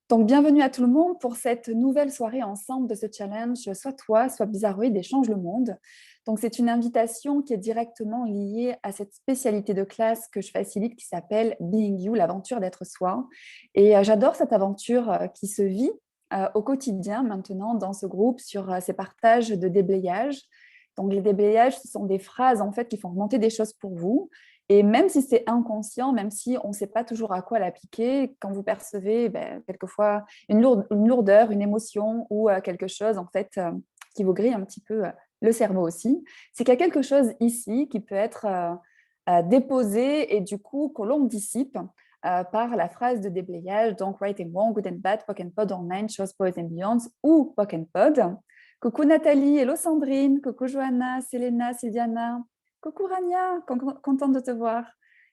Donc, bienvenue à tout le monde pour cette nouvelle soirée ensemble de ce challenge Soit toi, soit Bizarroïde et change le monde. Donc, c'est une invitation qui est directement liée à cette spécialité de classe que je facilite qui s'appelle Being You, l'aventure d'être soi. Et j'adore cette aventure qui se vit au quotidien maintenant dans ce groupe sur ces partages de déblayage. Donc, les déblayages, ce sont des phrases en fait qui font remonter des choses pour vous. Et même si c'est inconscient, même si on ne sait pas toujours à quoi l'appliquer, quand vous percevez quelquefois une lourdeur, une émotion ou quelque chose en fait qui vous grille un petit peu le cerveau aussi, c'est qu'il y a quelque chose ici qui peut être déposé et du coup que l'on dissipe par la phrase de déblayage, donc Right and Wrong, Good and Bad, Pock and Pod Online, Shows, Boys and Beyonds ou Pock and Pod. Coucou Nathalie, hello Sandrine, coucou Johanna, Selena, Sylviana. Coucou Rania, contente de te voir.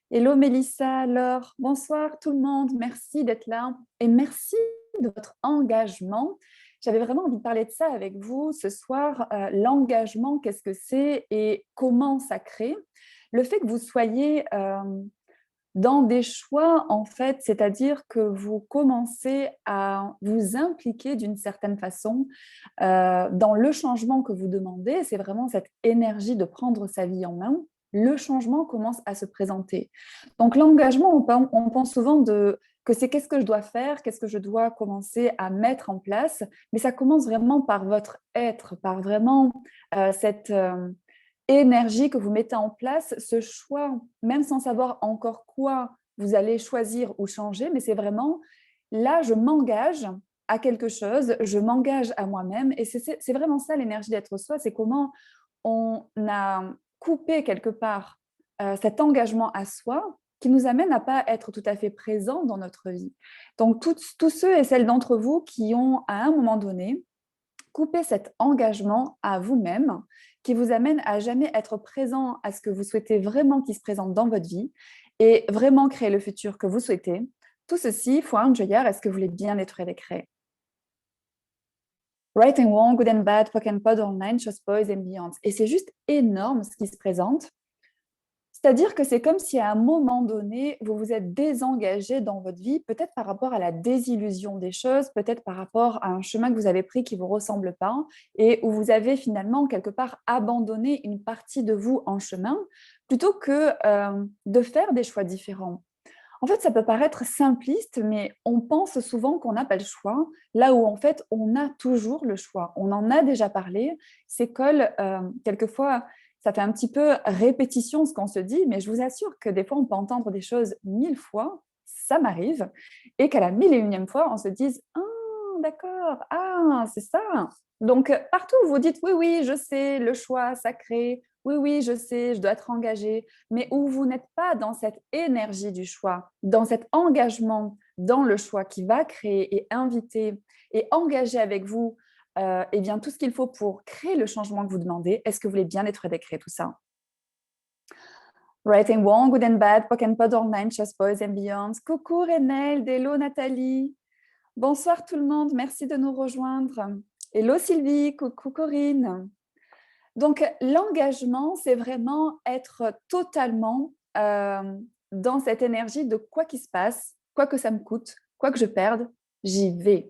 Hello Mélissa, Laure, bonsoir tout le monde, merci d'être là et merci de votre engagement. J'avais vraiment envie de parler de ça avec vous ce soir. L'engagement, qu'est-ce que c'est et comment ça crée? Le fait que vous soyez dans des choix, en fait, c'est-à-dire que vous commencez à vous impliquer d'une certaine façon dans le changement que vous demandez. C'est vraiment cette énergie de prendre sa vie en main. Le changement commence à se présenter. Donc, l'engagement, on pense souvent que c'est qu'est-ce que je dois faire, qu'est-ce que je dois commencer à mettre en place, mais ça commence vraiment par votre être, par vraiment cette énergie que vous mettez en place, ce choix, même sans savoir encore quoi vous allez choisir ou changer, mais c'est vraiment là, je m'engage à quelque chose, je m'engage à moi-même. Et c'est vraiment ça l'énergie d'être soi, c'est comment on a coupé quelque part cet engagement à soi qui nous amène à pas être tout à fait présent dans notre vie. Donc, tous ceux et celles d'entre vous qui ont, à un moment donné, coupé cet engagement à vous-même qui vous amène à jamais être présent à ce que vous souhaitez vraiment qui se présente dans votre vie et vraiment créer le futur que vous souhaitez. Tout ceci, Fouane, Joyard, est-ce que vous voulez bien être créé? Right and Wrong, Good and Bad, Pock and Pod Online, Shows, Boys and Beyonds. Et c'est juste énorme ce qui se présente. C'est-à-dire que c'est comme si à un moment donné, vous vous êtes désengagé dans votre vie, peut-être par rapport à la désillusion des choses, peut-être par rapport à un chemin que vous avez pris qui ne vous ressemble pas et où vous avez finalement quelque part abandonné une partie de vous en chemin plutôt que de faire des choix différents. En fait, ça peut paraître simpliste, mais on pense souvent qu'on n'a pas le choix, là où en fait, on a toujours le choix. On en a déjà parlé. C'est quelquefois, ça fait un petit peu répétition ce qu'on se dit, mais je vous assure que des fois, on peut entendre des choses 1000 fois, ça m'arrive, et qu'à la 1001e fois, on se dise « Ah, d'accord, ah, c'est ça ». Donc, partout où vous dites « Oui, oui, je sais, le choix sacré, oui, oui, je sais, je dois être engagée », mais où vous n'êtes pas dans cette énergie du choix, dans cet engagement dans le choix qui va créer et inviter et engager avec vous eh bien, tout ce qu'il faut pour créer le changement que vous demandez. Est-ce que vous voulez bien être aidé à créer tout ça? Right and Wrong, Good and Bad, Pock and Pod Online, Chess Boys and Beyonds. Coucou Renel, hello Nathalie. Bonsoir tout le monde, merci de nous rejoindre. Hello Sylvie, coucou Corinne. Donc, l'engagement, c'est vraiment être totalement dans cette énergie de quoi qu'il se passe, quoi que ça me coûte, quoi que je perde, j'y vais.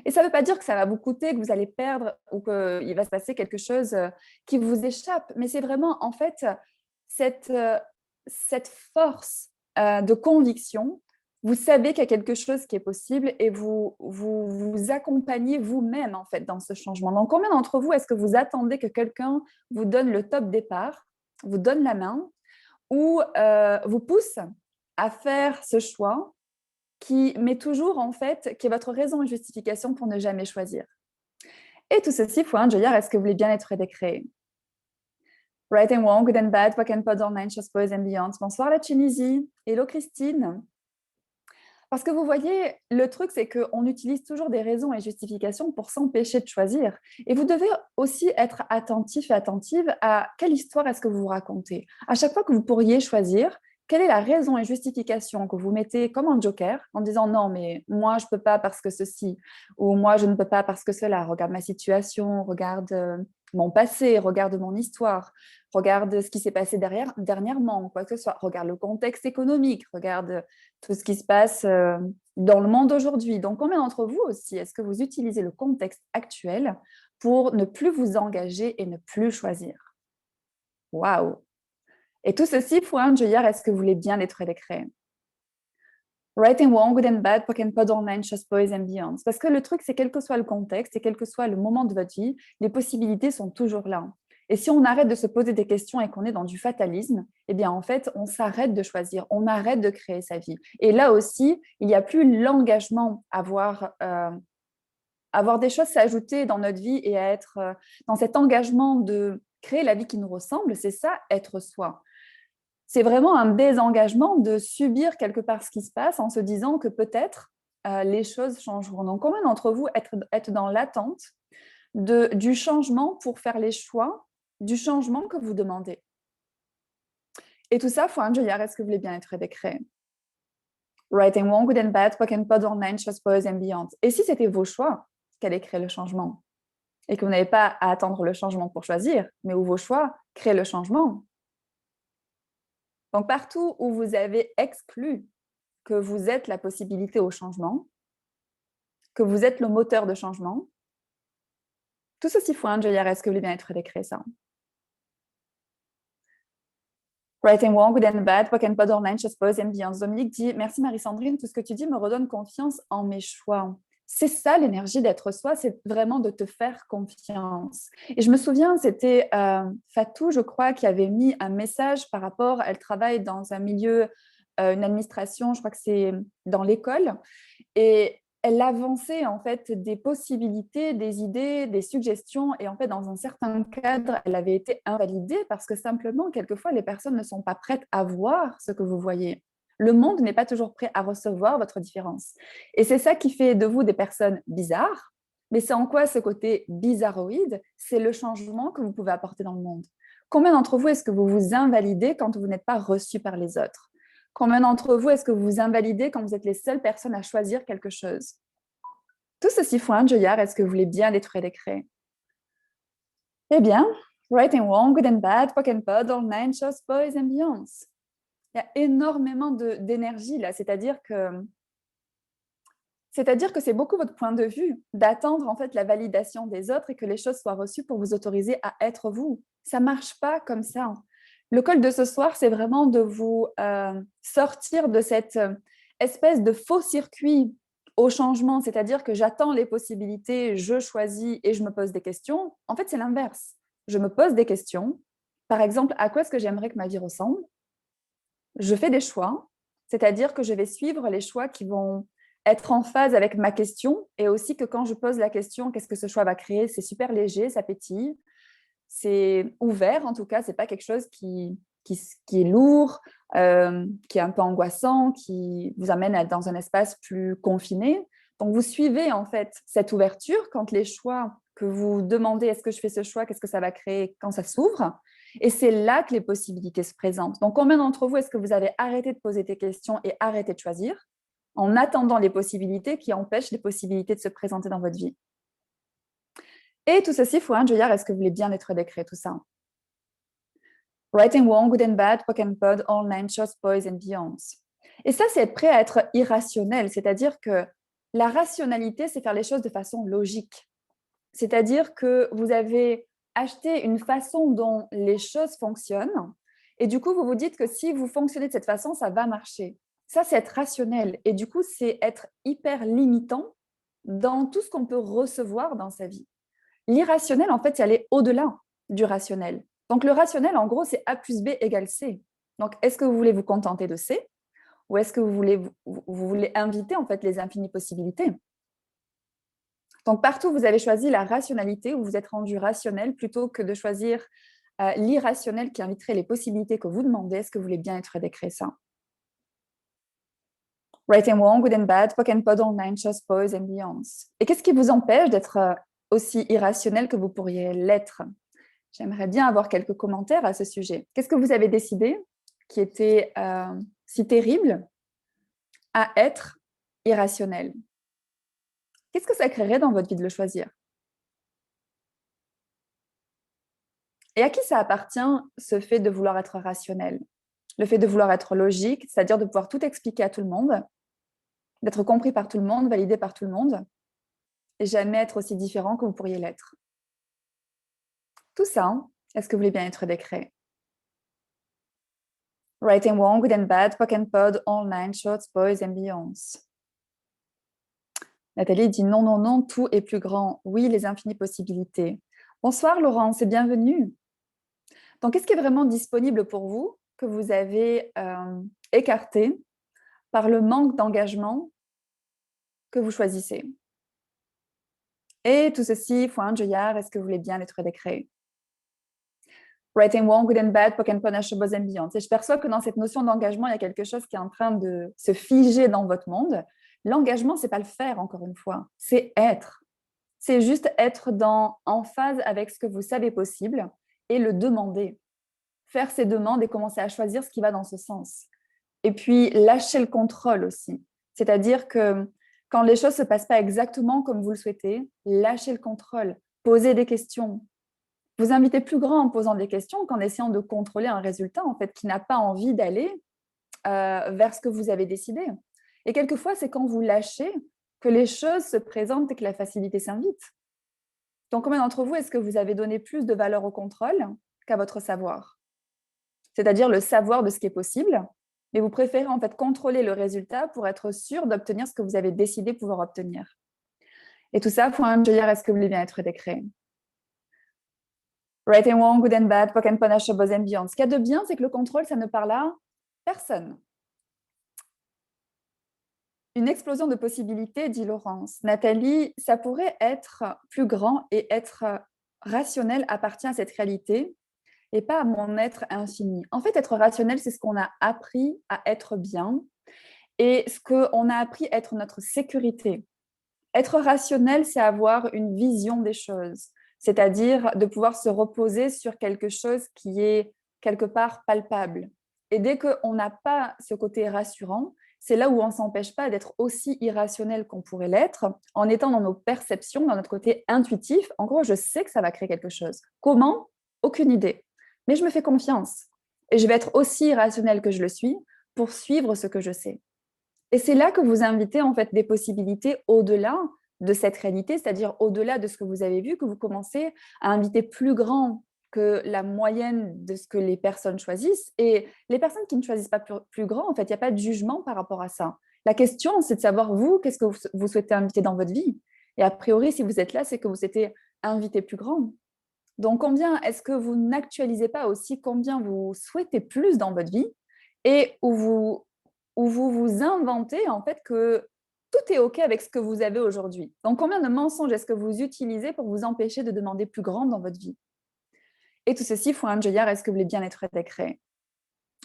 Et ça ne veut pas dire que ça va vous coûter, que vous allez perdre ou qu'il va se passer quelque chose qui vous échappe, mais c'est vraiment en fait cette, euh, cette force de conviction. Vous savez qu'il y a quelque chose qui est possible et vous accompagnez vous-même en fait dans ce changement. Donc, combien d'entre vous est-ce que vous attendez que quelqu'un vous donne le top départ, vous donne la main ou vous pousse à faire ce choix qui met toujours en fait, qui est votre raison et justification pour ne jamais choisir. Et tout ceci, Fouane Joyard, est-ce que vous voulez bien être décréé? Right and Wrong, Good and Bad, Pock and Pod Online, Shows, Boys and Beyond. Bonsoir la Tunisie. Hello Christine. Parce que vous voyez, le truc, c'est qu'on utilise toujours des raisons et justifications pour s'empêcher de choisir. Et vous devez aussi être attentif et attentive à quelle histoire est-ce que vous vous racontez. À chaque fois que vous pourriez choisir, quelle est la raison et justification que vous mettez comme un joker en disant non, mais moi, je ne peux pas parce que ceci, ou moi, je ne peux pas parce que cela. Regarde ma situation, regarde mon passé, regarde mon histoire, regarde ce qui s'est passé dernièrement, quoi que ce soit. Regarde le contexte économique, regarde tout ce qui se passe dans le monde aujourd'hui. Donc, combien d'entre vous aussi, est-ce que vous utilisez le contexte actuel pour ne plus vous engager et ne plus choisir? Waouh! Et tout ceci pour un jeu, est-ce que vous voulez bien être décret? Right and wrong, good and bad, poke and pod online, shows, boys and beyond. Parce que le truc, c'est quel que soit le contexte et quel que soit le moment de votre vie, les possibilités sont toujours là. Et si on arrête de se poser des questions et qu'on est dans du fatalisme, eh bien, en fait, on s'arrête de choisir, on arrête de créer sa vie. Et là aussi, il n'y a plus l'engagement à avoir des choses s'ajouter dans notre vie et à être dans cet engagement de créer la vie qui nous ressemble. C'est ça, être soi. C'est vraiment un désengagement de subir quelque part ce qui se passe en se disant que peut-être les choses changeront. Donc, combien d'entre vous être dans l'attente du changement pour faire les choix du changement que vous demandez? Et tout ça, faut un Julia, est-ce que vous voulez bien être décret? Right and wrong, good and bad, poke and pod, online, shows, boys and beyond. Et si c'était vos choix qui allaient créer le changement et que vous n'avez pas à attendre le changement pour choisir, mais où vos choix créent le changement? Donc, partout où vous avez exclu que vous êtes la possibilité au changement, que vous êtes le moteur de changement, tout ceci faut un JR, est-ce que vous voulez bien être décret ça? Right and wrong, good and bad, poke and pod, online, shows, boys and beyond. Dominique dit, merci Marie-Sandrine, tout ce que tu dis me redonne confiance en mes choix. C'est ça l'énergie d'être soi, c'est vraiment de te faire confiance. Et je me souviens, c'était Fatou, je crois, qui avait mis un message par rapport, elle travaille dans un milieu, une administration, je crois que c'est dans l'école, et elle avançait en fait des possibilités, des idées, des suggestions, et en fait dans un certain cadre, elle avait été invalidée parce que simplement, quelquefois, les personnes ne sont pas prêtes à voir ce que vous voyez. Le monde n'est pas toujours prêt à recevoir votre différence. Et c'est ça qui fait de vous des personnes bizarres, mais c'est en quoi ce côté bizarroïde? C'est le changement que vous pouvez apporter dans le monde. Combien d'entre vous est-ce que vous vous invalidez quand vous n'êtes pas reçu par les autres? Combien d'entre vous est-ce que vous vous invalidez quand vous êtes les seules personnes à choisir quelque chose? Tout ceci font un Joyard, est-ce que vous voulez bien détruire les créer? Eh bien, right and wrong, good and bad, poke and pod, all nine, shows, boys and beyonds. Il y a énormément d'énergie là, c'est-à-dire que c'est beaucoup votre point de vue d'attendre en fait la validation des autres et que les choses soient reçues pour vous autoriser à être vous. Ça marche pas comme ça. Le call de ce soir, c'est vraiment de vous sortir de cette espèce de faux circuit au changement, c'est-à-dire que j'attends les possibilités, je choisis et je me pose des questions. En fait, c'est l'inverse. Je me pose des questions. Par exemple, à quoi est-ce que j'aimerais que ma vie ressemble? Je fais des choix, c'est-à-dire que je vais suivre les choix qui vont être en phase avec ma question et aussi que quand je pose la question, qu'est-ce que ce choix va créer? C'est super léger, ça pétille, c'est ouvert en tout cas, c'est pas quelque chose qui est lourd, qui est un peu angoissant, qui vous amène à être dans un espace plus confiné. Donc vous suivez en fait cette ouverture quand les choix que vous demandez, est-ce que je fais ce choix, qu'est-ce que ça va créer quand ça s'ouvre? Et c'est là que les possibilités se présentent. Donc combien d'entre vous est-ce que vous avez arrêté de poser des questions et arrêté de choisir en attendant les possibilités qui empêchent les possibilités de se présenter dans votre vie? Et tout ceci, faut un Joyard, est-ce que vous voulez bien être décret, tout ça? Right and wrong, good and bad, poke and pod, all nine, shows, boys and beyonds. Et ça, c'est être prêt à être irrationnel, c'est-à-dire que la rationalité, c'est faire les choses de façon logique. C'est-à-dire que vous avez acheté une façon dont les choses fonctionnent et du coup, vous vous dites que si vous fonctionnez de cette façon, ça va marcher. Ça, c'est être rationnel et du coup, c'est être hyper limitant dans tout ce qu'on peut recevoir dans sa vie. L'irrationnel, en fait, c'est aller au-delà du rationnel. Donc, le rationnel, en gros, c'est A plus B égale C. Donc, est-ce que vous voulez vous contenter de C ou est-ce que vous voulez inviter, en fait, les infinies possibilités? Donc, partout, vous avez choisi la rationalité ou vous êtes rendu rationnel plutôt que de choisir l'irrationnel qui inviterait les possibilités que vous demandez. Est-ce que vous voulez bien être décret ça? Right and wrong, good and bad, poke and pod, online, shows, boys and beyonds. Et qu'est-ce qui vous empêche d'être aussi irrationnel que vous pourriez l'être? J'aimerais bien avoir quelques commentaires à ce sujet. Qu'est-ce que vous avez décidé qui était si terrible à être irrationnel? Qu'est-ce que ça créerait dans votre vie de le choisir? Et à qui ça appartient, ce fait de vouloir être rationnel? le fait de vouloir être logique, c'est-à-dire de pouvoir tout expliquer à tout le monde, d'être compris par tout le monde, validé par tout le monde, et jamais être aussi différent que vous pourriez l'être. Tout ça, est-ce que vous voulez bien être décret? Right and wrong, good and bad, POC and pod, online, shorts, boys and beyonds. Nathalie dit non, non, non, tout est plus grand. Oui, les infinies possibilités. Bonsoir Laurence et bienvenue. Donc, qu'est-ce qui est vraiment disponible pour vous que vous avez écarté par le manque d'engagement que vous choisissez? Et tout ceci, point Joyard, est-ce que vous voulez bien l'être décret? Right and wrong, good and bad, POC and pod, boys and beyonds. Et je perçois que dans cette notion d'engagement, il y a quelque chose qui est en train de se figer dans votre monde. L'engagement, c'est pas le faire, encore une fois, c'est être. C'est juste être en phase avec ce que vous savez possible et le demander. Faire ces demandes et commencer à choisir ce qui va dans ce sens. Et puis, lâcher le contrôle aussi. C'est-à-dire que quand les choses ne se passent pas exactement comme vous le souhaitez, lâchez le contrôle, posez des questions. Vous invitez plus grand en posant des questions qu'en essayant de contrôler un résultat en fait, qui n'a pas envie d'aller vers ce que vous avez décidé. Et quelquefois, c'est quand vous lâchez que les choses se présentent et que la facilité s'invite. Donc, combien d'entre vous, est-ce que vous avez donné plus de valeur au contrôle qu'à votre savoir? C'est-à-dire le savoir de ce qui est possible, mais vous préférez en fait contrôler le résultat pour être sûr d'obtenir ce que vous avez décidé pouvoir obtenir. Et tout ça, point Joyard, est-ce que vous voulez bien être décret? Right and wrong, good and bad, POC and panache, boys and beyond. Ce qu'il y a de bien, c'est que le contrôle, ça ne parle à personne. Une explosion de possibilités, dit Laurence. Nathalie, ça pourrait être plus grand et être rationnel appartient à cette réalité et pas à mon être infini. En fait, être rationnel, c'est ce qu'on a appris à être bien et ce qu'on a appris à être notre sécurité. Être rationnel, c'est avoir une vision des choses, c'est-à-dire de pouvoir se reposer sur quelque chose qui est quelque part palpable. Et dès qu'on n'a pas ce côté rassurant, c'est là où on ne s'empêche pas d'être aussi irrationnel qu'on pourrait l'être en étant dans nos perceptions, dans notre côté intuitif. En gros, je sais que ça va créer quelque chose. Comment? Aucune idée. Mais je me fais confiance. Et je vais être aussi irrationnel que je le suis pour suivre ce que je sais. Et c'est là que vous invitez en fait des possibilités au-delà de cette réalité, c'est-à-dire au-delà de ce que vous avez vu, que vous commencez à inviter plus grand que la moyenne de ce que les personnes choisissent. Et les personnes qui ne choisissent pas plus grand, en fait, il n'y a pas de jugement par rapport à ça. La question, c'est de savoir, vous, qu'est-ce que vous souhaitez inviter dans votre vie? Et a priori, si vous êtes là, c'est que vous souhaitez inviter plus grand. Donc, combien est-ce que vous n'actualisez pas aussi combien vous souhaitez plus dans votre vie et où vous vous inventez en fait que tout est OK avec ce que vous avez aujourd'hui. Donc, combien de mensonges est-ce que vous utilisez pour vous empêcher de demander plus grand dans votre vie? Et tout ceci, Fouan Joyard, est-ce que vous voulez bien être décret?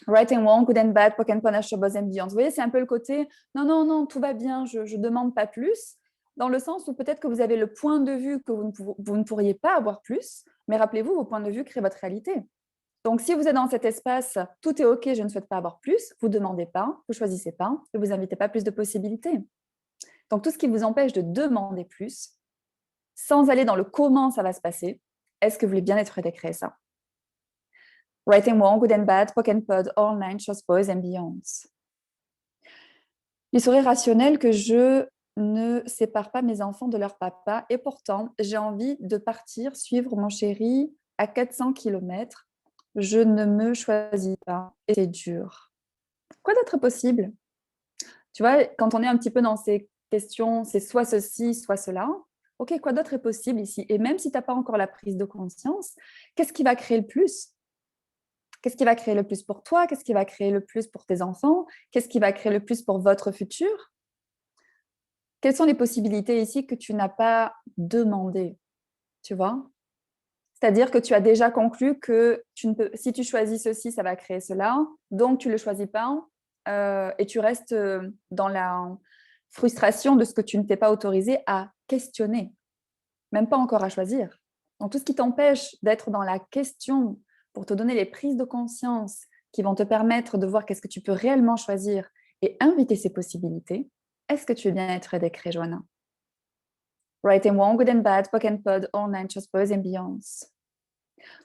Right and wrong, good and bad, POC and panache, boys and beyond. Vous voyez, c'est un peu le côté non, non, non, tout va bien, je ne demande pas plus, dans le sens où peut-être que vous avez le point de vue que vous ne pourriez pas avoir plus, mais rappelez-vous, vos points de vue créent votre réalité. Donc, si vous êtes dans cet espace, tout est OK, je ne souhaite pas avoir plus, vous ne demandez pas, vous ne choisissez pas et vous n'invitez pas plus de possibilités. Donc, tout ce qui vous empêche de demander plus, sans aller dans le comment ça va se passer, est-ce que vous voulez bien être décret ça? Right and wrong, good and bad, POC and pod, online, shows, boys and beyonds. Il serait rationnel que je ne sépare pas mes enfants de leur papa et pourtant, j'ai envie de partir suivre mon chéri à 400 km. Je ne me choisis pas et c'est dur. Quoi d'autre est possible? Tu vois, quand on est un petit peu dans ces questions, c'est soit ceci, soit cela. OK, quoi d'autre est possible ici? Et même si tu n'as pas encore la prise de conscience, qu'est-ce qui va créer le plus? Qu'est-ce qui va créer le plus pour toi? Qu'est-ce qui va créer le plus pour tes enfants? Qu'est-ce qui va créer le plus pour votre futur? Quelles sont les possibilités ici que tu n'as pas demandées? Tu vois? C'est-à-dire que tu as déjà conclu que si tu choisis ceci, ça va créer cela, donc tu ne le choisis pas et tu restes dans la frustration de ce que tu ne t'es pas autorisé à questionner, même pas encore à choisir. Donc tout ce qui t'empêche d'être dans la question pour te donner les prises de conscience qui vont te permettre de voir qu'est-ce que tu peux réellement choisir et inviter ces possibilités, est-ce que tu veux bien être décret, Joanna? Right and wrong, good and bad, POC and pod, online, just boys and beyonds.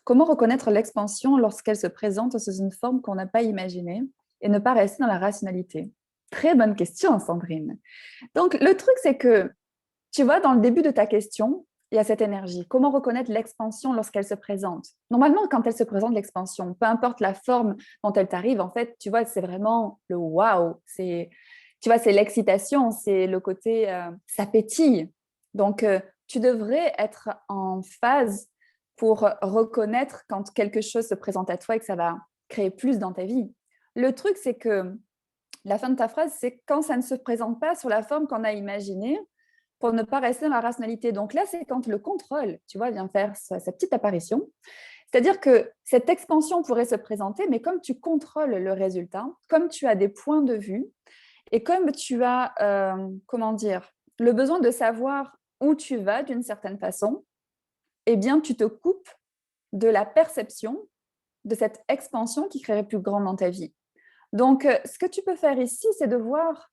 Comment reconnaître l'expansion lorsqu'elle se présente sous une forme qu'on n'a pas imaginée et ne pas rester dans la rationalité? Très bonne question, Sandrine. Donc, le truc, c'est que, tu vois, dans le début de ta question, il y a cette énergie. Comment reconnaître l'expansion lorsqu'elle se présente? Normalement, quand elle se présente, l'expansion, peu importe la forme dont elle t'arrive, en fait, tu vois, c'est vraiment le waouh. Tu vois, c'est l'excitation, c'est le côté, ça pétille. Donc, tu devrais être en phase pour reconnaître quand quelque chose se présente à toi et que ça va créer plus dans ta vie. Le truc, c'est que la fin de ta phrase, c'est quand ça ne se présente pas sur la forme qu'on a imaginée pour ne pas rester dans la rationalité. Donc là, c'est quand le contrôle, tu vois, vient faire sa petite apparition. C'est-à-dire que cette expansion pourrait se présenter, mais comme tu contrôles le résultat, comme tu as des points de vue et comme tu as, comment dire, le besoin de savoir où tu vas d'une certaine façon, eh bien, tu te coupes de la perception de cette expansion qui créerait plus grande dans ta vie. Donc, ce que tu peux faire ici, c'est de voir,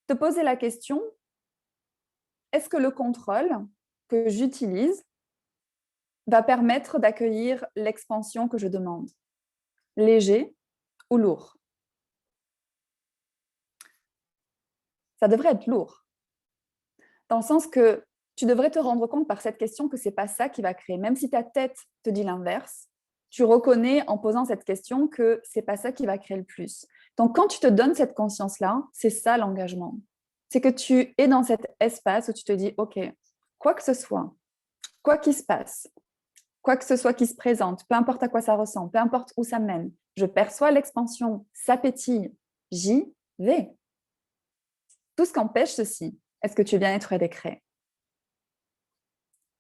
te poser la question, est-ce que le contrôle que j'utilise va permettre d'accueillir l'expansion que je demande? Léger ou lourd? Ça devrait être lourd, dans le sens que tu devrais te rendre compte par cette question que ce n'est pas ça qui va créer. Même si ta tête te dit l'inverse, tu reconnais en posant cette question que ce n'est pas ça qui va créer le plus. Donc, quand tu te donnes cette conscience-là, c'est ça l'engagement. C'est que tu es dans cet espace où tu te dis, OK, quoi que ce soit, quoi qu'il se passe, quoi que ce soit qui se présente, peu importe à quoi ça ressemble, peu importe où ça mène, je perçois l'expansion, ça pétille, j'y vais. Tout ce qu'empêche ceci, est-ce que tu es bien-être et décret?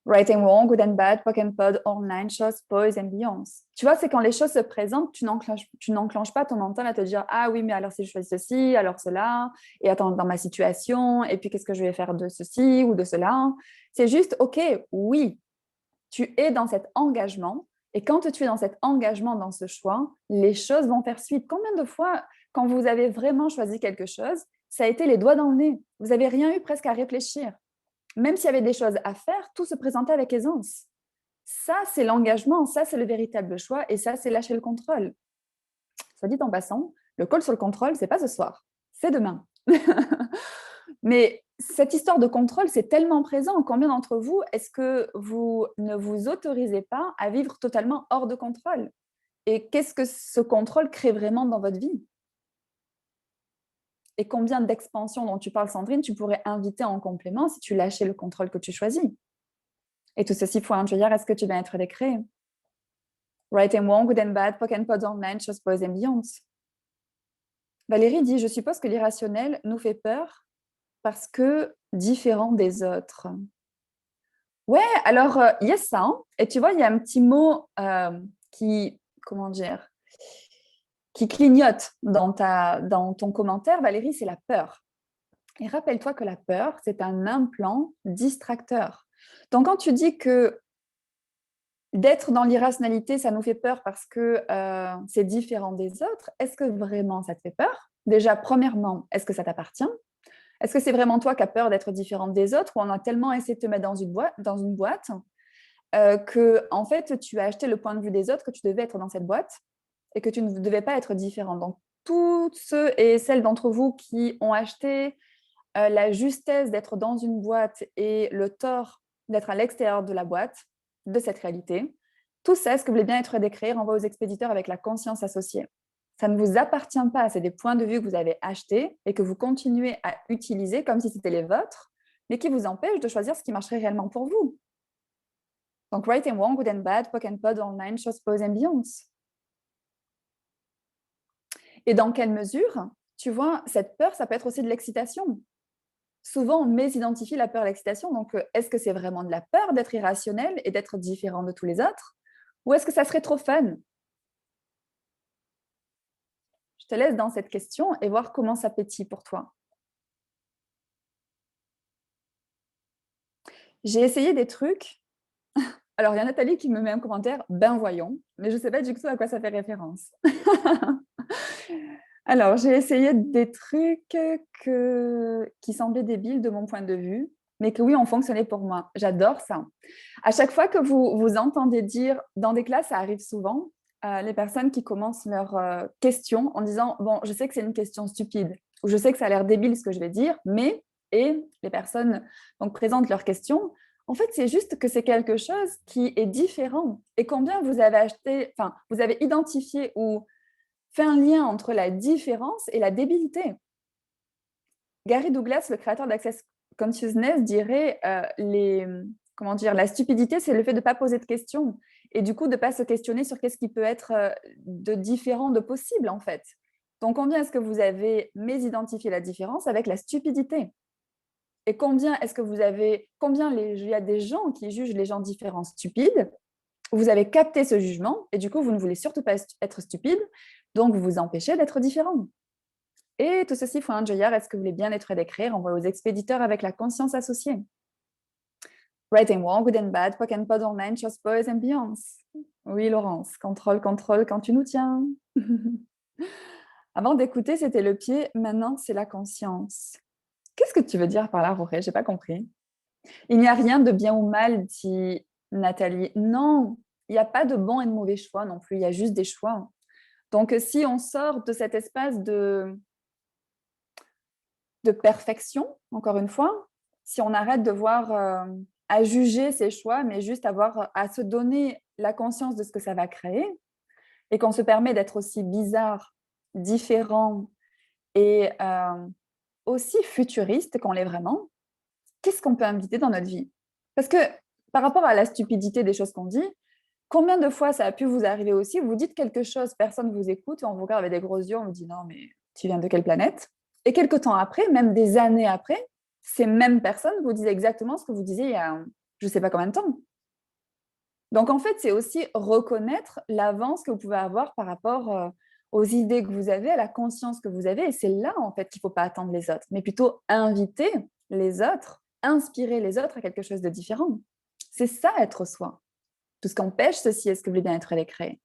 Right and wrong, good and bad, POC and POD, online, choses, pause and beyond. Tu vois, c'est quand les choses se présentent, tu n'enclenches pas ton mental à te dire ah oui, mais alors si je fais ceci, alors cela, et attends, dans ma situation, et puis qu'est-ce que je vais faire de ceci ou de cela. C'est juste, ok, oui, tu es dans cet engagement, et quand tu es dans cet engagement, dans ce choix, les choses vont faire suite. Combien de fois, quand vous avez vraiment choisi quelque chose, ça a été les doigts dans le nez, vous n'avez rien eu presque à réfléchir. Même s'il y avait des choses à faire, tout se présentait avec aisance. Ça, c'est l'engagement, ça, c'est le véritable choix, et ça, c'est lâcher le contrôle. Soit dit en passant, le call sur le contrôle, c'est pas ce soir, c'est demain. Mais cette histoire de contrôle, c'est tellement présent. Combien d'entre vous, est-ce que vous ne vous autorisez pas à vivre totalement hors de contrôle? Et qu'est-ce que ce contrôle crée vraiment dans votre vie? Et combien d'expansions dont tu parles, Sandrine, tu pourrais inviter en complément si tu lâchais le contrôle que tu choisis? Et tout ceci pour introduire, est-ce que tu vas être décret? Right and wrong, good and bad, POC and POD online, choses, pause and beyond. Valérie dit, je suppose que l'irrationnel nous fait peur parce que différent des autres. Ouais, alors, il y a ça. Hein. Et tu vois, il y a un petit mot qui, comment dire, qui clignote dans ton commentaire, Valérie, c'est la peur. Et rappelle-toi que la peur, c'est un implant distracteur. Donc, quand tu dis que d'être dans l'irrationalité, ça nous fait peur parce que c'est différent des autres, est-ce que vraiment ça te fait peur? Déjà, premièrement, est-ce que ça t'appartient? Est-ce que c'est vraiment toi qui as peur d'être différente des autres ou on a tellement essayé de te mettre dans une boîte que en fait, tu as acheté le point de vue des autres que tu devais être dans cette boîte et que tu ne devais pas être différent. Donc, tous ceux et celles d'entre vous qui ont acheté la justesse d'être dans une boîte et le tort d'être à l'extérieur de la boîte, de cette réalité, tout ça, ce que vous voulez bien être décrire, envoie aux expéditeurs avec la conscience associée. Ça ne vous appartient pas, c'est des points de vue que vous avez achetés et que vous continuez à utiliser comme si c'était les vôtres, mais qui vous empêchent de choisir ce qui marcherait réellement pour vous. Donc, right and wrong, good and bad, POC and POD, online, choses, pause and beyond. Et dans quelle mesure, tu vois, cette peur, ça peut être aussi de l'excitation. Souvent, on mésidentifie la peur et l'excitation. Donc, est-ce que c'est vraiment de la peur d'être irrationnel et d'être différent de tous les autres? Ou est-ce que ça serait trop fun? Je te laisse dans cette question et voir comment ça pétille pour toi. J'ai essayé des trucs. Alors, il y a Nathalie qui me met un commentaire, ben voyons, mais je ne sais pas du tout à quoi ça fait référence. Alors, j'ai essayé des trucs qui semblaient débiles de mon point de vue. mais que oui, ont fonctionné pour moi. J'adore ça. À chaque fois que vous entendez dire, dans des classes, ça arrive souvent, les personnes qui commencent leur question en disant, bon, je sais que c'est une question stupide, ou je sais que ça a l'air débile ce que je vais dire, mais, et les personnes donc, présentent leur question, en fait, c'est juste que c'est quelque chose qui est différent. Et combien vous avez acheté, enfin, vous avez identifié ou fait un lien entre la différence et la débilité. Gary Douglas, le créateur d'Access Consciousness, dirait comment dire, la stupidité, c'est le fait de ne pas poser de questions et du coup de ne pas se questionner sur qu'est-ce qui peut être de différent, de possible en fait. Donc, combien est-ce que vous avez mésidentifié la différence avec la stupidité? Et combien est-ce que vous avez, il y a des gens qui jugent les gens différents stupides? Vous avez capté ce jugement et du coup, vous ne voulez surtout pas être stupide, donc vous vous empêchez d'être différent. Et tout ceci faut un joyard, est-ce que vous voulez bien être d'écrire? Envoie aux expéditeurs avec la conscience associée. Right and wrong, good and bad, pock and pod online, shows, boys and beyonds. Oui, Laurence, contrôle, contrôle quand tu nous tiens. Avant d'écouter, c'était le pied, maintenant c'est la conscience. Qu'est-ce que tu veux dire par là, Roré? J'ai pas compris. Il n'y a rien de bien ou mal, dit Nathalie. Non, il n'y a pas de bon et de mauvais choix non plus, il y a juste des choix. Donc, si on sort de cet espace de perfection, encore une fois, si on arrête de voir à juger ses choix, mais juste avoir à se donner la conscience de ce que ça va créer, et qu'on se permet d'être aussi bizarre, différent et aussi futuriste qu'on l'est vraiment, qu'est-ce qu'on peut inviter dans notre vie? Parce que par rapport à la stupidité des choses qu'on dit, combien de fois ça a pu vous arriver aussi, vous dites quelque chose, personne ne vous écoute, on vous regarde avec des gros yeux, on vous dit non, mais tu viens de quelle planète? Et quelques temps après, même des années après, ces mêmes personnes vous disent exactement ce que vous disiez il y a je ne sais pas combien de temps. Donc en fait, c'est aussi reconnaître l'avance que vous pouvez avoir par rapport aux idées que vous avez, à la conscience que vous avez. Et c'est là en fait qu'il ne faut pas attendre les autres, mais plutôt inviter les autres, inspirer les autres à quelque chose de différent. C'est ça être soi. Tout ce qu'empêche ceci, est-ce que vous voulez bien être créé?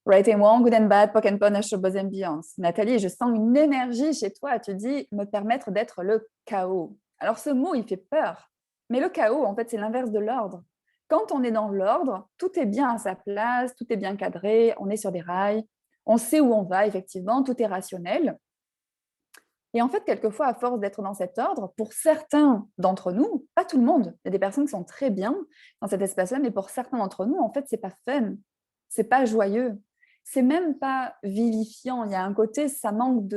Right and wrong, good and bad, pock and pun, buzz and beyonce. Nathalie, je sens une énergie chez toi. Tu dis me permettre d'être le chaos. Alors ce mot, il fait peur. Mais le chaos, en fait, c'est l'inverse de l'ordre. Quand on est dans l'ordre, tout est bien à sa place, tout est bien cadré, on est sur des rails, on sait où on va, effectivement, tout est rationnel. Et en fait, quelquefois, à force d'être dans cet ordre, pour certains d'entre nous, pas tout le monde, il y a des personnes qui sont très bien dans cet espace-là, mais pour certains d'entre nous, en fait, c'est pas fun, c'est pas joyeux, c'est même pas vivifiant. Il y a un côté, ça manque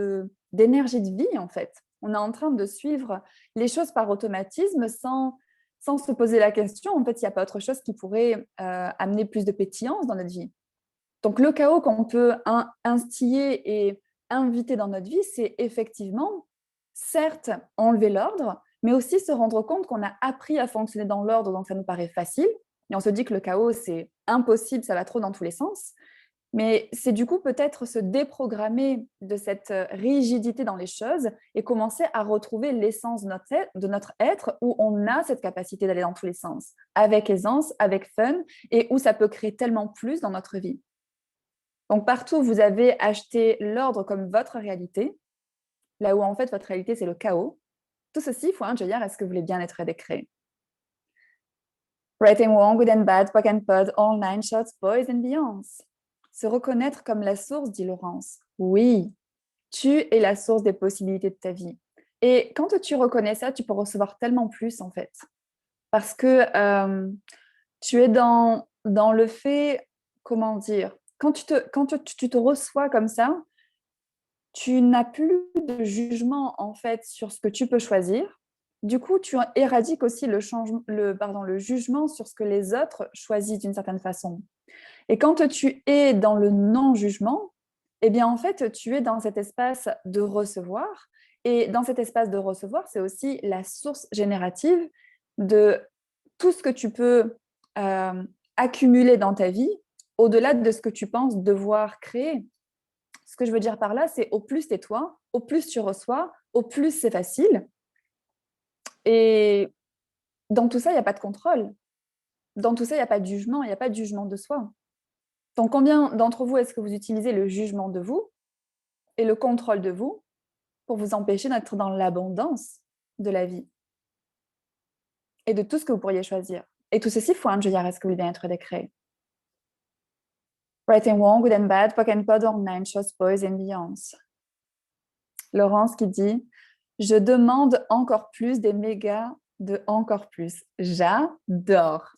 d'énergie de vie, en fait. On est en train de suivre les choses par automatisme sans se poser la question. En fait, il n'y a pas autre chose qui pourrait amener plus de pétillance dans notre vie. Donc, le chaos qu'on peut instiller et inviter dans notre vie, c'est effectivement, certes, enlever l'ordre, mais aussi se rendre compte qu'on a appris à fonctionner dans l'ordre, donc ça nous paraît facile. Et on se dit que le chaos, c'est impossible, ça va trop dans tous les sens. Mais c'est du coup peut-être se déprogrammer de cette rigidité dans les choses et commencer à retrouver l'essence de notre être où on a cette capacité d'aller dans tous les sens, avec aisance, avec fun, et où ça peut créer tellement plus dans notre vie. Donc, partout, vous avez acheté l'ordre comme votre réalité, là où en fait, votre réalité, c'est le chaos. Tout ceci, faut un joyard, est-ce que vous voulez bien être décret? Right and wrong, good and bad, pock and pod, all nine shots, boys and beyonds. Se reconnaître comme la source, dit Laurence. Oui, tu es la source des possibilités de ta vie. Et quand tu reconnais ça, tu peux recevoir tellement plus, en fait. Parce que tu es dans le fait, comment dire, quand tu te reçois comme ça, tu n'as plus de jugement en fait sur ce que tu peux choisir. Du coup, tu éradiques aussi le jugement sur ce que les autres choisissent d'une certaine façon. Et quand tu es dans le non-jugement, eh bien en fait, tu es dans cet espace de recevoir. Et dans cet espace de recevoir, c'est aussi la source générative de tout ce que tu peux accumuler dans ta vie, au-delà de ce que tu penses devoir créer. Ce que je veux dire par là, c'est au plus t'es toi, au plus tu reçois, au plus c'est facile. Et dans tout ça, il n'y a pas de contrôle. Dans tout ça, il n'y a pas de jugement, il n'y a pas de jugement de soi. Donc, combien d'entre vous est-ce que vous utilisez le jugement de vous et le contrôle de vous pour vous empêcher d'être dans l'abondance de la vie? et de tout ce que vous pourriez choisir. Et tout ceci faut un jar, est-ce que vous voulez bien être décret? Right and wrong, good and bad, pock and pod, or nine, shows, boys and beyonds. Laurence qui dit « Je demande encore plus des mégas de encore plus. » J'adore.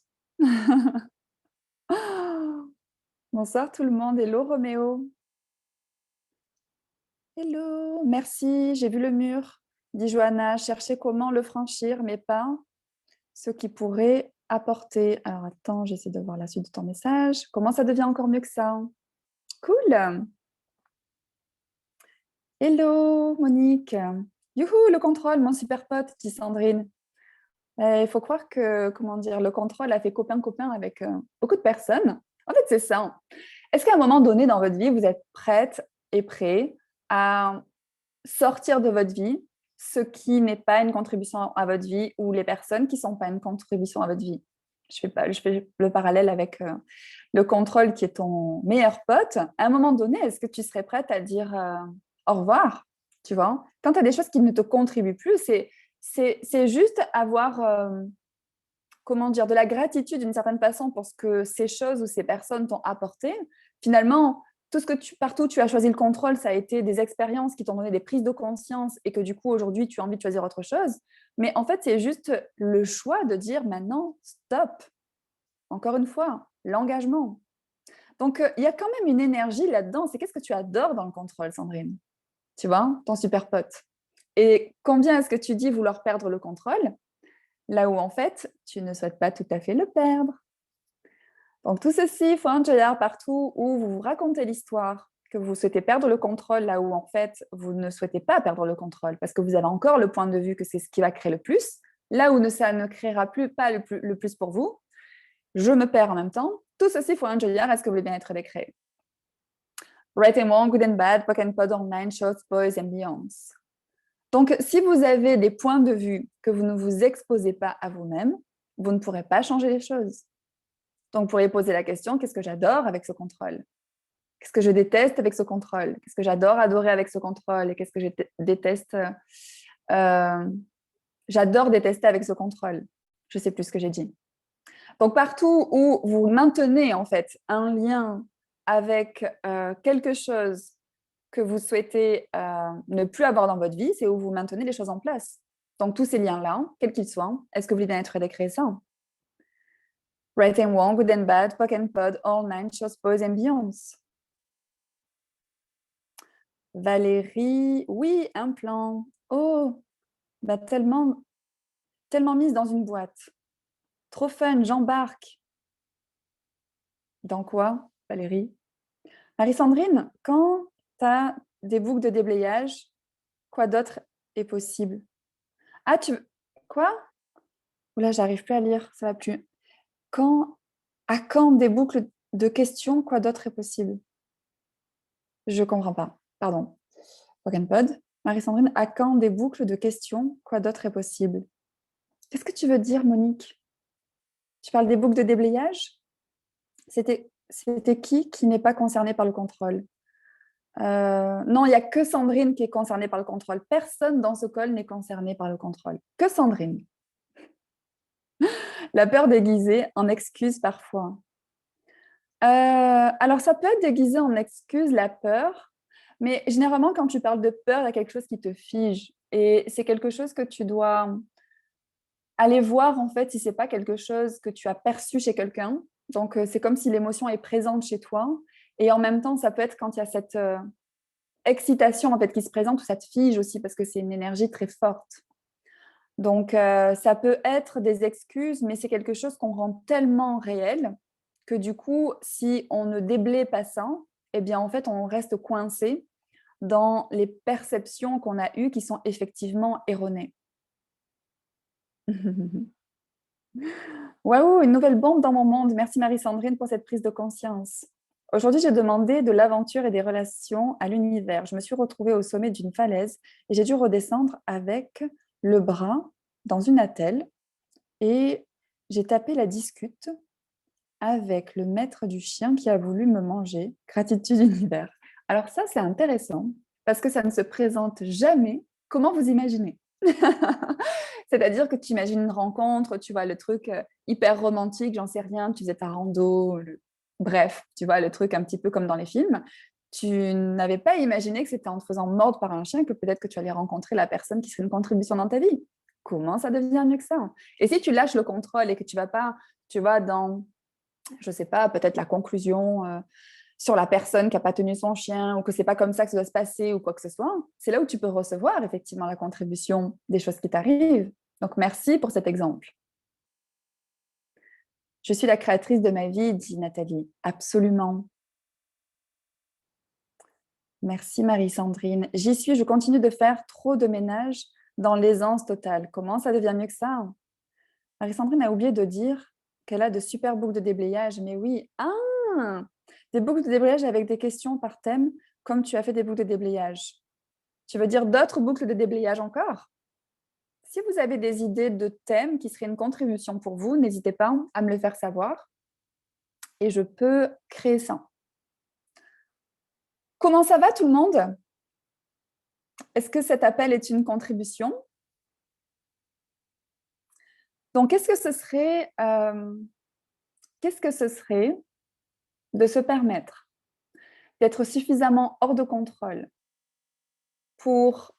Bonsoir tout le monde. Hello Roméo. Hello, merci, j'ai vu le mur. Dit Johanna, cherchez comment le franchir, mais pas ce qui pourrait apporter. Alors attends, j'essaie de voir la suite de ton message. Comment ça devient encore mieux que ça? Cool. Hello Monique. Youhou, le contrôle, mon super pote, dit Sandrine. Il faut croire que, comment dire, le contrôle a fait copain-copain avec beaucoup de personnes. En fait, c'est ça. Est-ce qu'à un moment donné dans votre vie, vous êtes prête et prêt à sortir de votre vie ce qui n'est pas une contribution à votre vie ou les personnes qui ne sont pas une contribution à votre vie? Je fais le parallèle avec le contrôle qui est ton meilleur pote. À un moment donné, est-ce que tu serais prête à dire au revoir? Tu vois, quand tu as des choses qui ne te contribuent plus, c'est juste avoir, comment dire, de la gratitude d'une certaine façon pour ce que ces choses ou ces personnes t'ont apporté. Finalement, tout ce que partout tu as choisi le contrôle, ça a été des expériences qui t'ont donné des prises de conscience et que du coup, aujourd'hui, tu as envie de choisir autre chose. Mais en fait, c'est juste le choix de dire maintenant, stop. Encore une fois, l'engagement. Donc, il y a quand même une énergie là-dedans. C'est qu'est-ce que tu adores dans le contrôle, Sandrine? Tu vois, ton super pote. Et combien est-ce que tu dis vouloir perdre le contrôle, là où en fait, tu ne souhaites pas tout à fait le perdre? Donc tout ceci, il faut un jar partout où vous vous racontez l'histoire, que vous souhaitez perdre le contrôle, là où en fait, vous ne souhaitez pas perdre le contrôle, parce que vous avez encore le point de vue que c'est ce qui va créer le plus, là où ça ne créera pas le plus pour vous. Je me perds en même temps. Tout ceci, il faut un jar. Est-ce que vous voulez bien être décréé? Right and wrong, good and bad, pock and pod, online, shots, boys and beyonds. Donc, si vous avez des points de vue que vous ne vous exposez pas à vous-même, vous ne pourrez pas changer les choses. Donc, vous pourriez poser la question, qu'est-ce que j'adore avec ce contrôle? Qu'est-ce que je déteste avec ce contrôle? Qu'est-ce que j'adore adorer avec ce contrôle? Et qu'est-ce que je déteste j'adore détester avec ce contrôle? Je ne sais plus ce que j'ai dit. Donc, partout où vous maintenez en fait un lien avec quelque chose que vous souhaitez ne plus avoir dans votre vie, c'est où vous maintenez les choses en place. Donc, tous ces liens-là, quels qu'ils soient, est-ce que vous voulez bien être décréé ça? Right and wrong, good and bad, pock and pod, all nine, shows, boys and beyonds. Valérie, oui, un plan. Oh, bah tellement, tellement mise dans une boîte. Trop fun, j'embarque. Dans quoi, Valérie? Marie-Sandrine, quand tu as des boucles de déblayage, quoi d'autre est possible? Ah, Quoi? Oula, j'arrive plus à lire, ça va plus. À quand des boucles de questions, quoi d'autre est possible? Je comprends pas. Pardon. Pod. Marie-Sandrine, à quand des boucles de questions, quoi d'autre est possible? Qu'est-ce que tu veux dire, Monique? Tu parles des boucles de déblayage? C'était qui n'est pas concerné par le contrôle? Non, il n'y a que Sandrine qui est concernée par le contrôle. Personne dans ce call n'est concerné par le contrôle. Que Sandrine. La peur déguisée en excuse parfois. Alors, ça peut être déguisé en excuse, la peur, mais généralement, quand tu parles de peur, il y a quelque chose qui te fige. Et c'est quelque chose que tu dois aller voir, en fait, si ce n'est pas quelque chose que tu as perçu chez quelqu'un. Donc, c'est comme si l'émotion est présente chez toi. Et en même temps, ça peut être quand il y a cette excitation en fait, qui se présente, ou ça te fige aussi, parce que c'est une énergie très forte. Donc, ça peut être des excuses, mais c'est quelque chose qu'on rend tellement réel que du coup, si on ne déblaye pas ça, eh bien, en fait, on reste coincé dans les perceptions qu'on a eues qui sont effectivement erronées. Waouh, une nouvelle bombe dans mon monde. Merci Marie-Sandrine pour cette prise de conscience. Aujourd'hui, j'ai demandé de l'aventure et des relations à l'univers. Je me suis retrouvée au sommet d'une falaise et j'ai dû redescendre avec le bras dans une attelle et j'ai tapé la discute avec le maître du chien qui a voulu me manger. Gratitude univers. Alors ça, c'est intéressant parce que ça ne se présente jamais comment vous imaginez. C'est-à-dire que tu imagines une rencontre, tu vois, le truc hyper romantique, j'en sais rien, tu faisais ta rando, bref, tu vois, le truc un petit peu comme dans les films. Tu n'avais pas imaginé que c'était en te faisant mordre par un chien que peut-être que tu allais rencontrer la personne qui serait une contribution dans ta vie. Comment ça devient mieux que ça? Et si tu lâches le contrôle et que tu vas pas, tu vas dans, je sais pas, peut-être la conclusion sur la personne qui n'a pas tenu son chien ou que c'est pas comme ça que ça doit se passer ou quoi que ce soit, c'est là où tu peux recevoir effectivement la contribution des choses qui t'arrivent. Donc, merci pour cet exemple. Je suis la créatrice de ma vie, dit Nathalie. Absolument. Merci Marie-Sandrine. J'y suis, je continue de faire trop de ménage dans l'aisance totale. Comment ça devient mieux que ça? Marie-Sandrine a oublié de dire qu'elle a de super boucles de déblayage. Mais oui, des boucles de déblayage avec des questions par thème, comme tu as fait des boucles de déblayage. Tu veux dire d'autres boucles de déblayage encore? Si vous avez des idées de thèmes qui seraient une contribution pour vous, n'hésitez pas à me le faire savoir et je peux créer ça. Comment ça va tout le monde? Est-ce que cet appel est une contribution? Donc, qu'est-ce que ce serait de se permettre d'être suffisamment hors de contrôle pour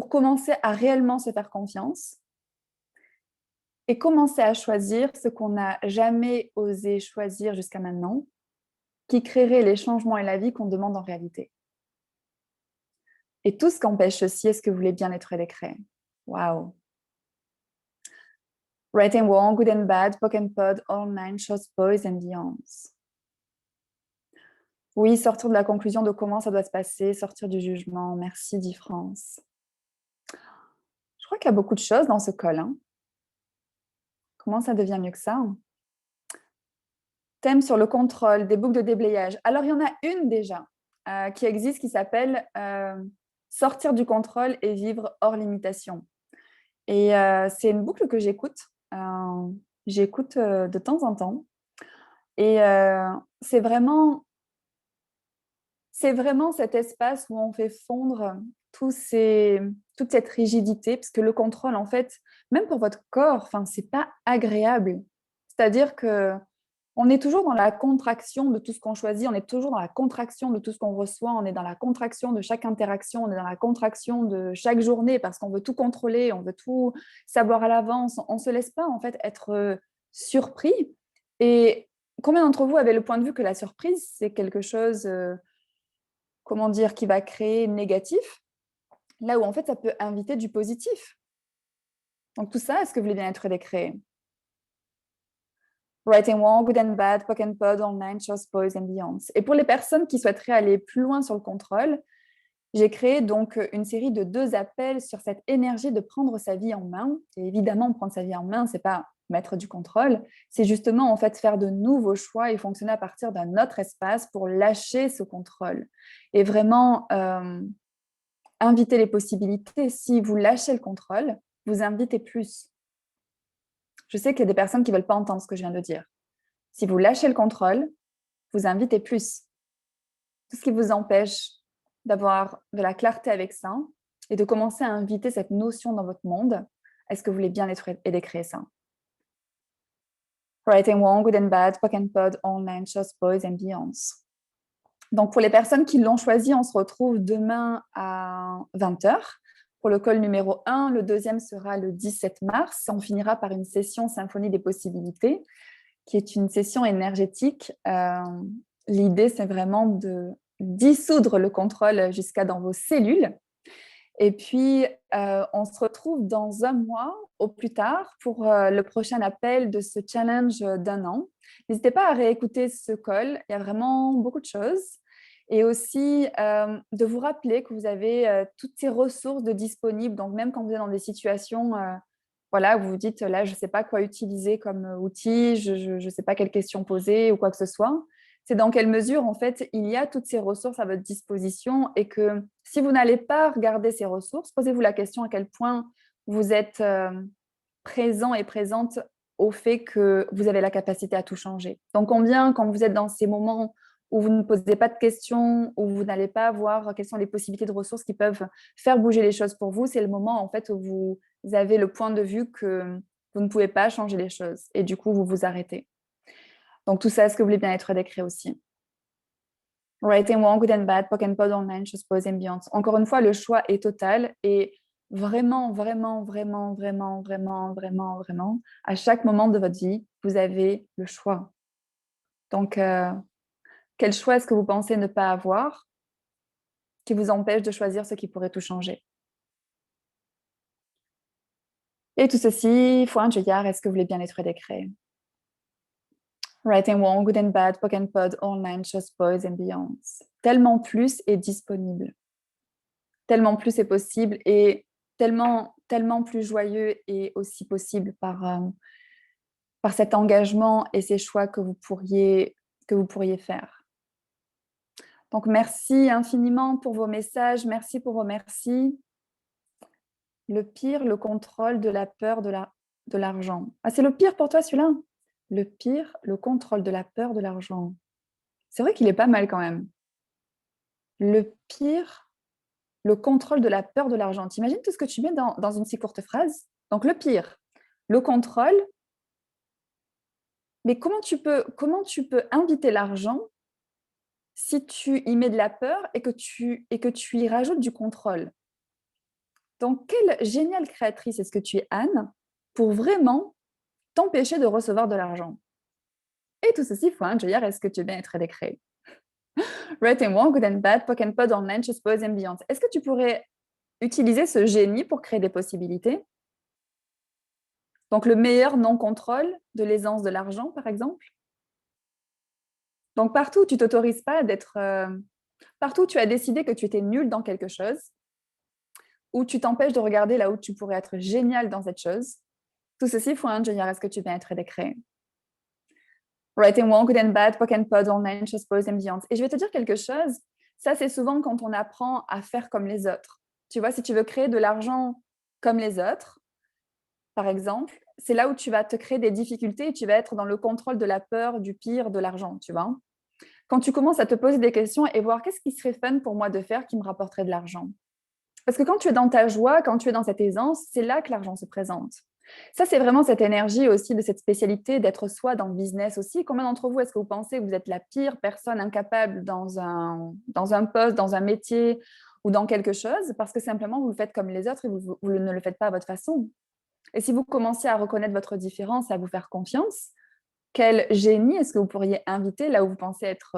commencer à réellement se faire confiance et commencer à choisir ce qu'on n'a jamais osé choisir jusqu'à maintenant, qui créerait les changements et la vie qu'on demande en réalité. Et tout ce qu'empêche ceci, est-ce que vous voulez bien être décret? Waouh! Right and wrong, good and bad, poke and pod, all nine, shows, boys and beyonds. Oui, sortir de la conclusion de comment ça doit se passer, sortir du jugement. Merci, dit France. Je crois qu'il y a beaucoup de choses dans ce col. Hein. Comment ça devient mieux que ça? Thème sur le contrôle, des boucles de déblayage. Alors, il y en a une déjà qui existe qui s'appelle sortir du contrôle et vivre hors limitation. Et c'est une boucle que j'écoute. J'écoute de temps en temps. Et c'est vraiment cet espace où on fait fondre toute cette rigidité, parce que le contrôle, en fait, même pour votre corps, c'est pas agréable. C'est-à-dire que on est toujours dans la contraction de tout ce qu'on choisit, on est toujours dans la contraction de tout ce qu'on reçoit, on est dans la contraction de chaque interaction, on est dans la contraction de chaque journée parce qu'on veut tout contrôler, on veut tout savoir à l'avance, on ne se laisse pas en fait être surpris. Et combien d'entre vous avez le point de vue que la surprise, c'est quelque chose, qui va créer négatif, là où en fait ça peut inviter du positif. Donc tout ça, est-ce que vous voulez bien être décréé? Right and wrong, good and bad, poke and pod, online, shows, boys and beyonds. Et pour les personnes qui souhaiteraient aller plus loin sur le contrôle, j'ai créé donc une série de 2 appels sur cette énergie de prendre sa vie en main. Et évidemment, prendre sa vie en main, c'est pas mettre du contrôle, c'est justement en fait faire de nouveaux choix et fonctionner à partir d'un autre espace pour lâcher ce contrôle. Et vraiment inviter les possibilités. Si vous lâchez le contrôle, vous invitez plus. Je sais qu'il y a des personnes qui ne veulent pas entendre ce que je viens de dire. Si vous lâchez le contrôle, vous invitez plus. Tout ce qui vous empêche d'avoir de la clarté avec ça et de commencer à inviter cette notion dans votre monde, est-ce que vous voulez bien être et créer ça? Right and wrong, good and bad, poke and pod, online, shows, boys and beyonds. Donc, pour les personnes qui l'ont choisi, on se retrouve demain à 20h. Pour le call numéro 1, le deuxième sera le 17 mars. On finira par une session Symphonie des possibilités, qui est une session énergétique. L'idée, c'est vraiment de dissoudre le contrôle jusqu'à dans vos cellules. Et puis, on se retrouve dans un mois au plus tard pour le prochain appel de ce challenge d'1 an. N'hésitez pas à réécouter ce call. Il y a vraiment beaucoup de choses. Et aussi, de vous rappeler que vous avez toutes ces ressources de disponibles. Donc, même quand vous êtes dans des situations où vous vous dites, là, je ne sais pas quoi utiliser comme outil, je ne sais pas quelle question poser ou quoi que ce soit, c'est dans quelle mesure, en fait, il y a toutes ces ressources à votre disposition et que si vous n'allez pas regarder ces ressources, posez-vous la question à quel point vous êtes présent et présente au fait que vous avez la capacité à tout changer. Donc, combien, quand vous êtes dans ces moments où vous ne posez pas de questions, où vous n'allez pas voir quelles sont les possibilités de ressources qui peuvent faire bouger les choses pour vous, c'est le moment en fait où vous avez le point de vue que vous ne pouvez pas changer les choses et du coup, vous vous arrêtez. Donc, tout ça, est-ce que vous voulez bien être décrit aussi? Right and wrong, good and bad, POC and POD, online, chose pose, ambiance. Encore une fois, le choix est total et vraiment, vraiment, vraiment, vraiment, vraiment, vraiment, vraiment, à chaque moment de votre vie, vous avez le choix. Donc, quel choix est-ce que vous pensez ne pas avoir qui vous empêche de choisir ce qui pourrait tout changer? Et tout ceci, fois un œillard, est-ce que vous voulez bien être décret? Right and wrong, good and bad, POC and POD, online, chose pose, ambiance. Tellement plus est disponible. Tellement plus est possible et tellement, tellement plus joyeux est aussi possible par cet engagement et ces choix que vous pourriez faire. Donc, merci infiniment pour vos messages. Merci pour vos merci. Le pire, le contrôle de la peur de l'argent. Ah, c'est le pire pour toi, celui-là? Le pire, le contrôle de la peur de l'argent. C'est vrai qu'il est pas mal quand même. Le pire, le contrôle de la peur de l'argent. T'imagines tout ce que tu mets dans une si courte phrase? Donc, le pire, le contrôle. Mais comment tu peux inviter l'argent si tu y mets de la peur et que tu y rajoutes du contrôle? Donc, quelle géniale créatrice est-ce que tu es, Anne, pour vraiment t'empêcher de recevoir de l'argent? Et tout ceci, faut un joyeur, est-ce que tu veux bien être décret? Right and wrong, good and bad, POC and POD, online, chose pose, ambiance. Est-ce que tu pourrais utiliser ce génie pour créer des possibilités? Donc, le meilleur non-contrôle de l'aisance de l'argent, par exemple. Donc, partout où tu t'autorises pas d'être... partout où tu as décidé que tu étais nul dans quelque chose, où tu t'empêches de regarder là où tu pourrais être génial dans cette chose, tout ceci, faut un junior, est-ce que tu viens être décret? Right and wrong, good and bad, POC and POD, online, chose pose, ambiance. Et je vais te dire quelque chose, ça c'est souvent quand on apprend à faire comme les autres. Tu vois, si tu veux créer de l'argent comme les autres, par exemple, c'est là où tu vas te créer des difficultés et tu vas être dans le contrôle de la peur, du pire, de l'argent, tu vois. Quand tu commences à te poser des questions et voir qu'est-ce qui serait fun pour moi de faire qui me rapporterait de l'argent. Parce que quand tu es dans ta joie, quand tu es dans cette aisance, c'est là que l'argent se présente. Ça, c'est vraiment cette énergie aussi de cette spécialité d'être soi dans le business aussi. Combien d'entre vous, est-ce que vous pensez que vous êtes la pire personne incapable dans un poste, dans un métier ou dans quelque chose parce que simplement vous le faites comme les autres et vous ne le faites pas à votre façon? Et si vous commenciez à reconnaître votre différence et à vous faire confiance, quel génie est-ce que vous pourriez inviter là où vous pensez être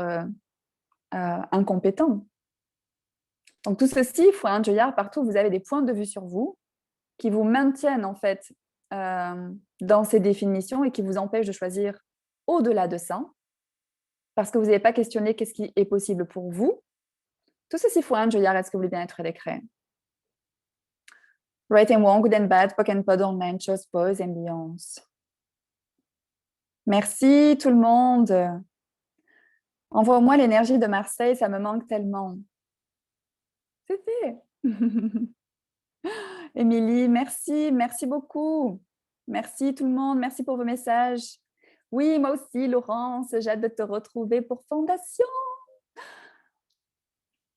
incompétent? Donc tout ceci, il faut un joyard partout, vous avez des points de vue sur vous qui vous maintiennent en fait dans ces définitions et qui vous empêchent de choisir au-delà de ça, parce que vous n'avez pas questionné qu'est-ce qui est possible pour vous. Tout ceci, il faut un joyard, est-ce que vous voulez bien être décret? Right and wrong, good and bad, POC and POD, online, chose, pause, ambiance. Merci tout le monde. Envoie-moi l'énergie de Marseille, ça me manque tellement. C'est fait. Émilie, merci, merci beaucoup. Merci tout le monde, merci pour vos messages. Oui, moi aussi, Laurence, j'ai hâte de te retrouver pour Fondation.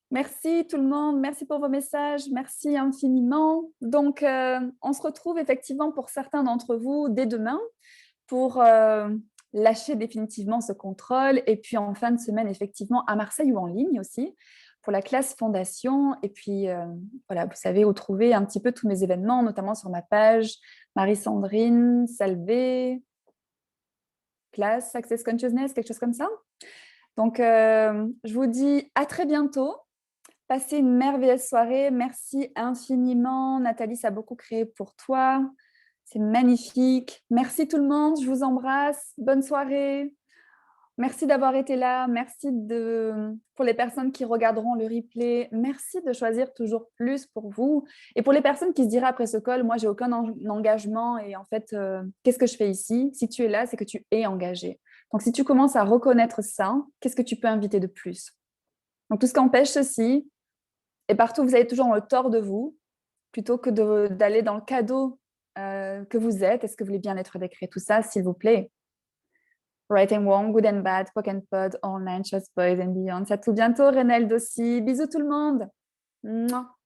Merci tout le monde, merci pour vos messages, merci infiniment. Donc, on se retrouve effectivement pour certains d'entre vous dès demain pour lâcher définitivement ce contrôle et puis en fin de semaine, effectivement, à Marseille ou en ligne aussi pour la classe Fondation. Et puis, voilà, vous savez où trouver un petit peu tous mes événements, notamment sur ma page Marie-Sandrine Salvé, classe Access Consciousness, quelque chose comme ça. Donc, je vous dis à très bientôt. Passez une merveilleuse soirée. Merci infiniment. Nathalie, ça a beaucoup créé pour toi. C'est magnifique. Merci tout le monde. Je vous embrasse. Bonne soirée. Merci d'avoir été là. Merci pour les personnes qui regarderont le replay. Merci de choisir toujours plus pour vous. Et pour les personnes qui se diraient après ce call, moi, j'ai aucun engagement et en fait, qu'est-ce que je fais ici? Si tu es là, c'est que tu es engagé. Donc, si tu commences à reconnaître ça, qu'est-ce que tu peux inviter de plus? Donc, tout ce qui empêche ceci, et partout, vous avez toujours le tort de vous, plutôt que d'aller dans le cadeau que vous êtes. Est-ce que vous voulez bien être décret? Tout ça, s'il vous plaît. Right and Wrong, Good and Bad, Poke and Pod, Online, Shots Boys and Beyond. C'est à tout bientôt, Renel aussi. Bisous tout le monde. Mouah.